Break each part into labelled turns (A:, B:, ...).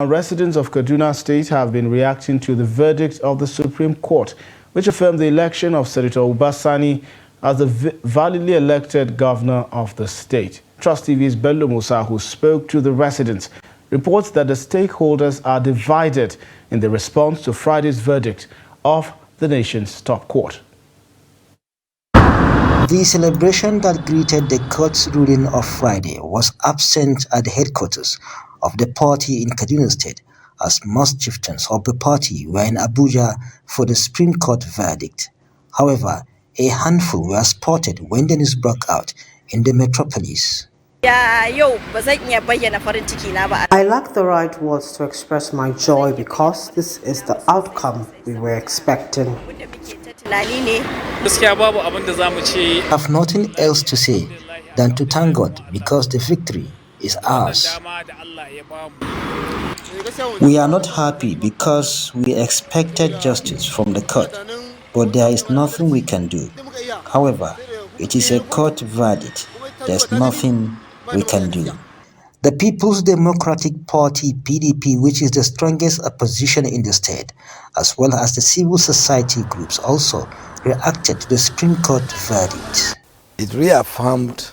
A: Residents of Kaduna State have been reacting to the verdict of the Supreme Court, which affirmed the election of Senator Uba Sani as the validly elected governor of the state. Trust TV's Bello Musa, who spoke to the residents, reports that the stakeholders are divided in the response to Friday's verdict of the nation's top court.
B: The celebration that greeted the court's ruling of Friday was absent at the headquarters of the party in Kaduna State, as most chieftains of the party were in Abuja for the Supreme Court verdict. However, a handful were spotted when the news broke out in the metropolis.
C: I
D: lack the right words to express my joy because this is the outcome we were expecting.
B: I have nothing else to say than to thank God because the victory is ours. We are not happy because we expected justice from the court, but there is nothing we can do. However, it is a court verdict. There's nothing we can do. The People's Democratic Party, PDP, which is the strongest opposition in the state, as well as the civil society groups, also reacted to the Supreme Court verdict.
E: It reaffirmed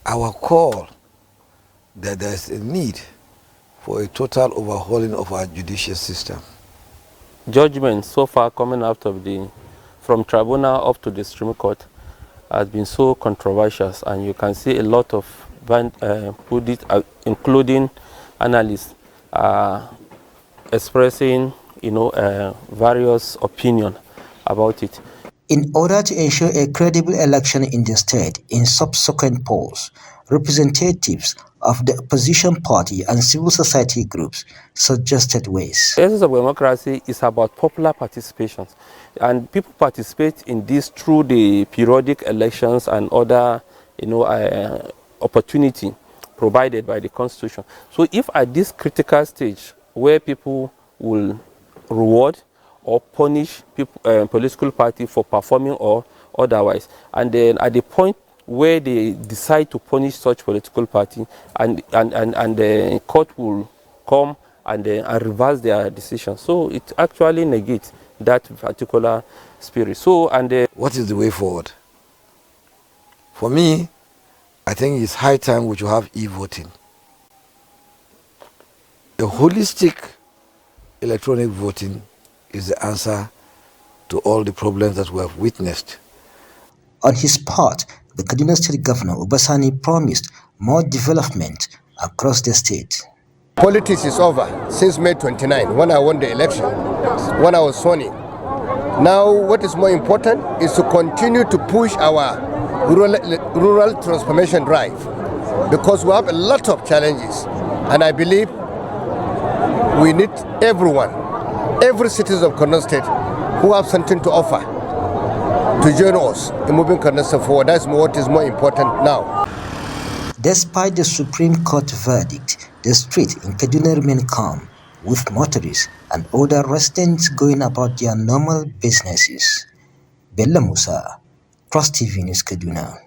E: our call that there is a need for a total overhauling of our judicial system.
F: Judgment so far coming out of from tribunal up to the Supreme Court has been so controversial, and you can see a lot of including analysts expressing various opinions about it.
B: In order to ensure a credible election in the state, in subsequent polls, representatives of the opposition party and civil society groups suggested ways.
F: The essence of democracy is about popular participation, and people participate in this through the periodic elections and other opportunity provided by the Constitution. So if at this critical stage where people will reward or punish political party for performing or otherwise, and then at the point where they decide to punish such political party, and the court will come and reverse their decision. So it actually negates that particular spirit. So
E: what is the way forward? For me, I think it's high time we should have e-voting. A holistic electronic voting is the answer to all the problems that we have witnessed.
B: On his part, the Kaduna State Governor Uba Sani promised more development across the state.
G: Politics is over since May 29, when I won the election, when I was sworn in. Now what is more important is to continue to push our rural transformation drive, because we have a lot of challenges, and I believe we need every citizen of Kaduna State who have something to offer to join us in moving Kaduna State forward. That's what is more important now.
B: Despite the Supreme Court verdict, the street in Kaduna remained calm, with motorists and other residents going about their normal businesses. Bello Musa, Trust TV News, Kaduna.